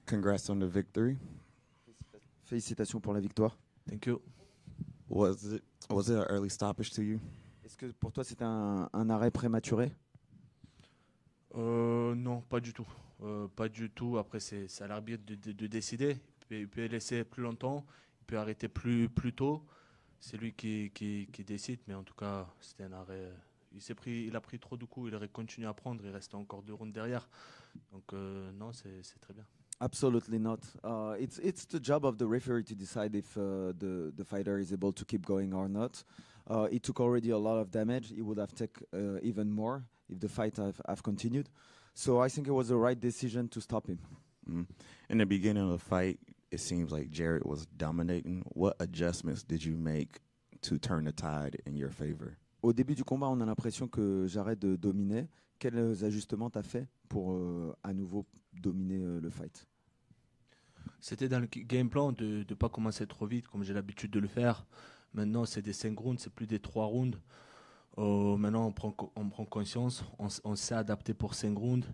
Congrats on the victory. Félicitations pour la victoire. Thank you. Was it an early stoppage to you? Est-ce que pour toi c'était un arrêt prématuré? Non, pas du tout. Pas du tout. Après, c'est à l'arbitre de décider. Il peut laisser plus longtemps, il peut arrêter plus tôt. C'est lui qui décide, mais en tout cas, c'était un arrêt. Il a pris trop de coups, il aurait continué à prendre, il restait encore 2 rounds derrière. Donc non, c'est très bien. Absolutely not. It's the job of the referee to decide if the fighter is able to keep going or not. He took already a lot of damage. He would have taken even more if the fight have continued. So I think it was the right decision to stop him. In the beginning of the fight, it seems like Jared was dominating. What adjustments did you make to turn the tide in your favor? Au début du combat, on a l'impression que Jared dominait. Quels ajustements t'as fait pour à nouveau dominer le fight? C'était dans le game plan de ne pas commencer trop vite, comme j'ai l'habitude de le faire. Maintenant, c'est des 5 rounds, c'est plus des 3 rounds. Maintenant, on prend conscience, on s'est adapté pour 5 rounds.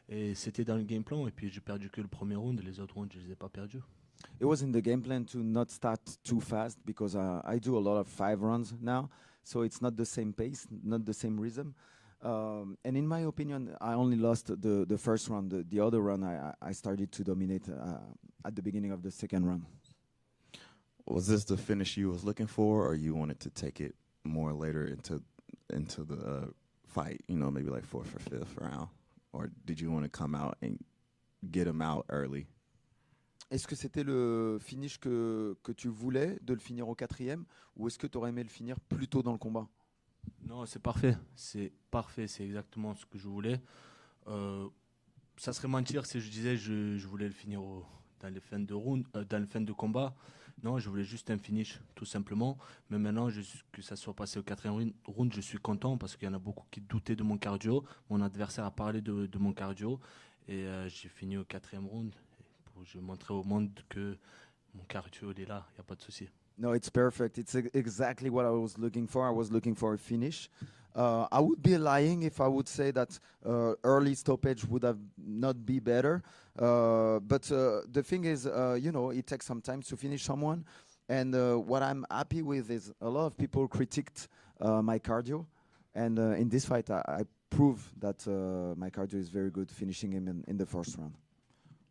Et c'était dans le game plan. Et puis, j'ai perdu que le premier round. Les autres rounds, je ne les ai pas perdus. It was in the game plan to not start too fast because I do a lot of 5 rounds now. So it's not the same pace, not the same rhythm. And in my opinion, I only lost the first round. The other round, I started to dominate at the beginning of the second round. Was this the finish you was looking for, or you wanted to take it more later into the fight? You know, maybe like 4th or 5th round, or did you want to come out and get him out early? Est-ce que c'était le finish que tu voulais, de le finir au 4e, ou est-ce que tu aurais aimé le finir plus tôt dans le combat? Non, c'est parfait. C'est parfait. C'est exactement ce que je voulais. Ça serait mentir si je disais je voulais le finir dans les fins de round, dans les fins de combat. Non, je voulais juste un finish, tout simplement. Mais maintenant, que ça soit passé au 4e round, je suis content parce qu'il y en a beaucoup qui doutaient de mon cardio. Mon adversaire a parlé de mon cardio. Et j'ai fini au 4e round. Je montrais au monde que mon cardio il est là, il n'y a pas de souci. No, it's perfect. It's exactly what I was looking for. I was looking for a finish. I would be lying if I would say that early stoppage would have not be better. But the thing is, it takes some time to finish someone. And what I'm happy with is a lot of people critiqued my cardio. And in this fight, I proved that my cardio is very good, finishing him in the first round.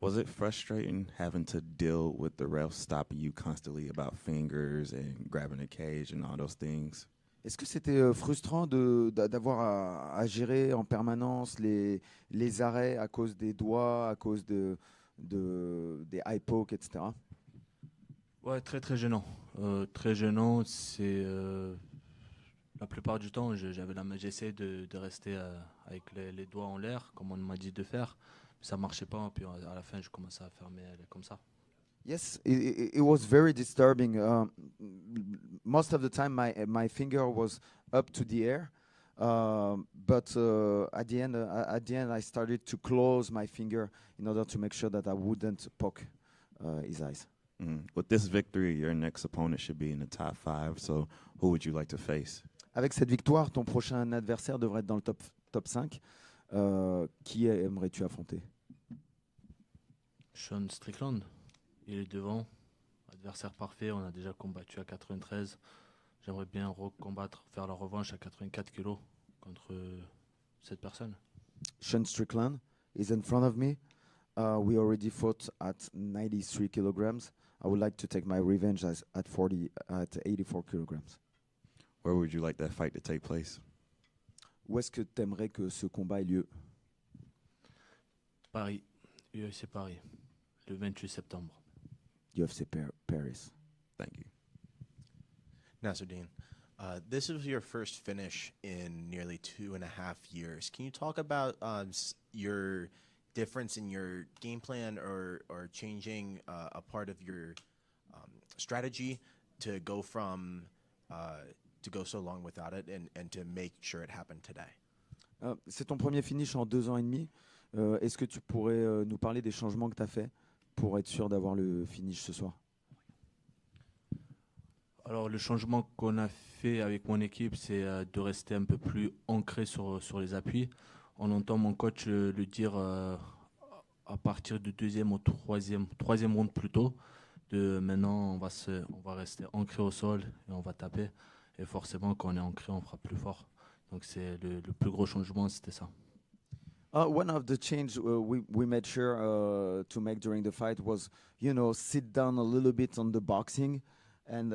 Was it frustrating having to deal with the refs stopping you constantly about fingers and grabbing the cage and all those things? Est-ce que c'était frustrant d'avoir à gérer en permanence les arrêts à cause des doigts, à cause des eye pokes, etc.? Ouais, très très gênant. Très gênant. C'est la plupart du temps, j'essaie de rester avec les doigts en l'air, comme on m'a dit de faire. Ça marchait pas, puis à la fin, je commençais à fermer comme ça. Yes, it was very disturbing. Most of the time, my finger was up to the air, but at the end, I started to close my finger in order to make sure that I wouldn't poke his eyes. With this victory, your next opponent should be in the top 5. So, who would you like to face? Avec cette victoire, ton prochain adversaire devrait être dans le top 5. Qui aimerais-tu affronter? Sean Strickland, il est devant, adversaire parfait, on a déjà combattu à 93. J'aimerais bien recombattre, faire la revanche à 84 kilos contre cette personne. Sean Strickland is in front of me. We already fought at 93 kilograms. I would like to take my revenge at 84 kilograms. Where would you like that fight to take place? Où est-ce que tu aimerais que ce combat ait lieu? Paris, UFC Paris, le 28 septembre. UFC Paris. Thank you. Nasruddin, this is your first finish in nearly 2.5 years. Can you talk about your difference in your game plan or changing a part of your strategy to go so long without it and to make sure it happened today? C'est ton premier finish en 2 ans et demi. Est-ce que tu pourrais nous parler des changements que tu as fait pour être sûr d'avoir le finish ce soir? Alors le changement qu'on a fait avec mon équipe, c'est de rester un peu plus ancré sur les appuis. On entend mon coach le dire à partir du deuxième au troisième round plutôt, maintenant on va rester ancré au sol et on va taper. Et forcément, quand on est ancré, on fera plus fort. Donc c'est le plus gros changement, c'était ça. One of the change we made sure to make during the fight was, sit down a little bit on the boxing, and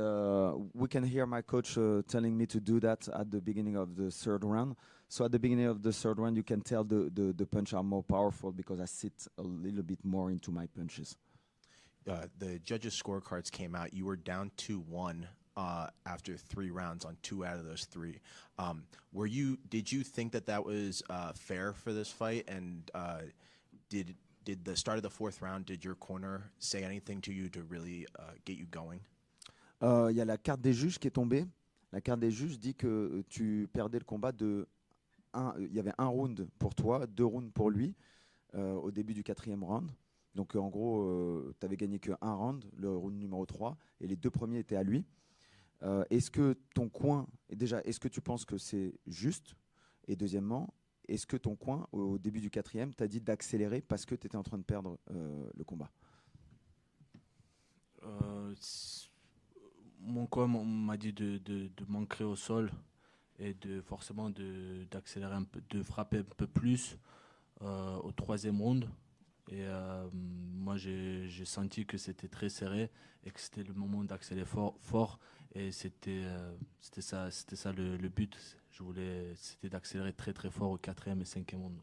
we can hear my coach telling me to do that at the beginning of the third round. So at the beginning of the third round, you can tell the punch are more powerful because I sit a little bit more into my punches. The judges' scorecards came out. You were down 2-1 after 3 rounds on 2 out of those 3. Did you think that was fair for this fight? And did the start of the 4th round, did your corner say anything to you to really get you going? Il y a la carte des juges qui est tombée. La carte des juges dit que tu perdais le combat il y avait 1 round pour toi, 2 rounds pour lui au début du 4e round. Donc en gros, tu avais gagné que 1 round, le round numéro 3, et les 2 premiers étaient à lui. Est-ce que ton coin, déjà, est-ce que tu penses que c'est juste? Et deuxièmement, est-ce que ton coin, au début du 4e, t'a dit d'accélérer parce que tu étais en train de perdre le combat? Mon coach m'a dit de m'ancrer au sol et forcément d'accélérer un peu, de frapper un peu plus au 3e round. Et moi, j'ai senti que c'était très serré et que c'était le moment d'accélérer fort. Et c'était ça le but. C'était d'accélérer très très fort au 4e et 5e round.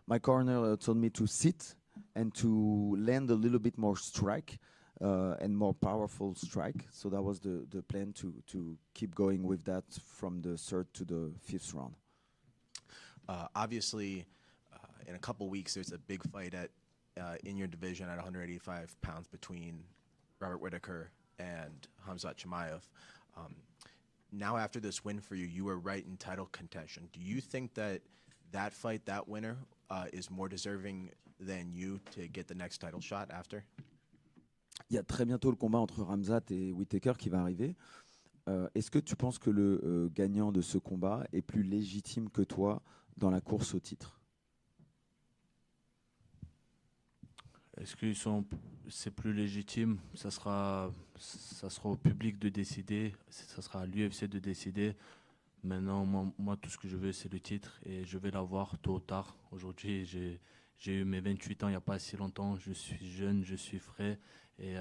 My corner told me to sit and to land a little bit more strike and more powerful strike. So that was the plan to keep going with that from the 3rd to the 5th round. Obviously, in a couple weeks, there's a big fight in your division at 185 pounds between Robert Whittaker and Khamzat Chimaev. Now after this win for you, you were right in title contention. Do you think that fight, that winner, is more deserving than you to get the next title shot after? Il y a très bientôt le combat entre Khamzat et Whittaker qui va arriver. Est-ce que tu penses que le gagnant de ce combat est plus légitime que toi dans la course au titre? Est-ce que c'est plus légitime? Ça sera au public de décider, ça sera à l'UFC de décider. Maintenant, moi, tout ce que je veux, c'est le titre et je vais l'avoir tôt ou tard. Aujourd'hui, j'ai eu mes 28 ans il n'y a pas si longtemps. Je suis jeune, je suis frais et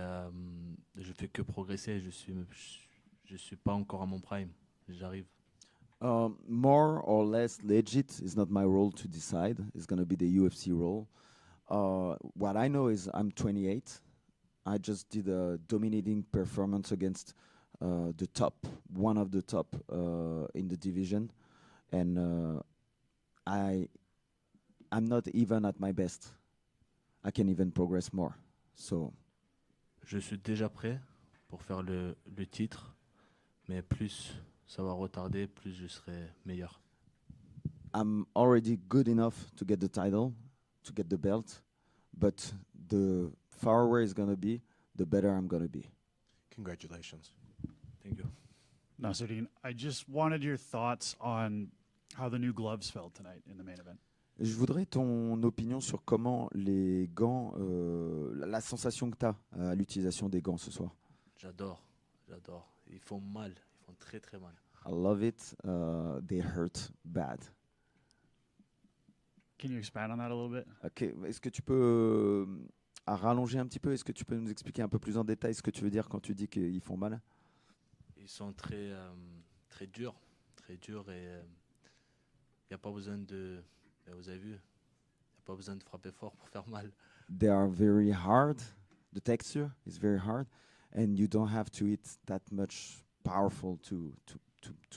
je fais que progresser. Je suis pas encore à mon prime. J'arrive. More or less legit is not my role to decide. It's going to be the UFC role. What I know is I'm 28. I just did a dominating performance against the top, one of the top in the division, and I'm not even at my best. I can even progress more. So, je suis déjà prêt pour faire le titre, mais plus ça va retarder, plus je serai meilleur. I'm already good enough to get the title, to get the belt, but the farther it's gonna be, the better I'm gonna be. Congratulations. Thank you. Nassourdine, I just wanted your thoughts on how the new gloves felt tonight in the main event. Je voudrais ton opinion sur comment les gants, la sensation que tu as à l'utilisation des gants ce soir. J'adore. Ils font mal, ils font très très mal. I love it. They hurt bad. Can you expand on that a little bit? Ok. Est-ce que tu peux rallonger un petit peu? Est-ce que tu peux nous expliquer un peu plus en détail ce que tu veux dire quand tu dis qu'ils font mal? Ils sont très durs et il n'y a pas besoin de... Vous avez vu, il n'y a pas besoin de frapper fort pour faire mal. They are very hard. The texture is very hard, and you don't have to hit that much powerful to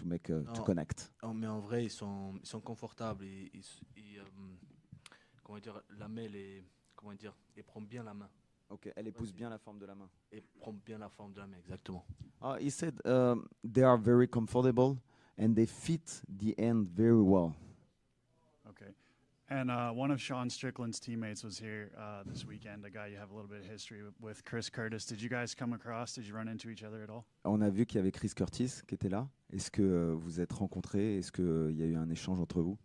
make to connect. Mais en vrai, ils sont confortables. Comment dire, la main, elle prend bien la main. Ok, elle épouse bien la forme de la main. Elle prend bien la forme de la main, exactement. He said they are very comfortable and they fit the end very well. Okay. And one of Sean Strickland's teammates was here this weekend, a guy you have a little bit of history with, Chris Curtis. Did you guys come across? Did you run into each other at all? On a vu qu'il y avait Chris Curtis qui était là. Est-ce que vous êtes rencontrés? Est-ce qu'il y a eu un échange entre vous?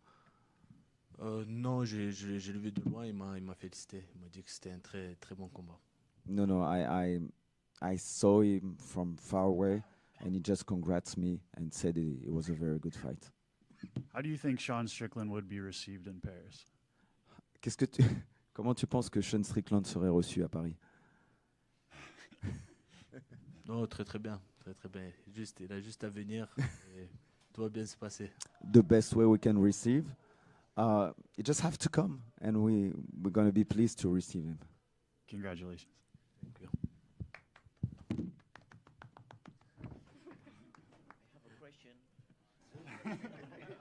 Non, j'ai le vu de loin, il m'a félicité. Il m'a dit que c'était un très, très bon combat. No, no, I saw him from far away, and he just congrats me and said it was a very good fight. How do you think Sean Strickland would be received in Paris? Qu'est-ce que tu, comment tu penses que Sean Strickland serait reçu à Paris? Non, très, très bien. Très, très bien. Il a juste à venir et tout va bien se passer. The best way we can receive, you just have to come, and we're going to be pleased to receive him. Congratulations. Thank you. I have a question.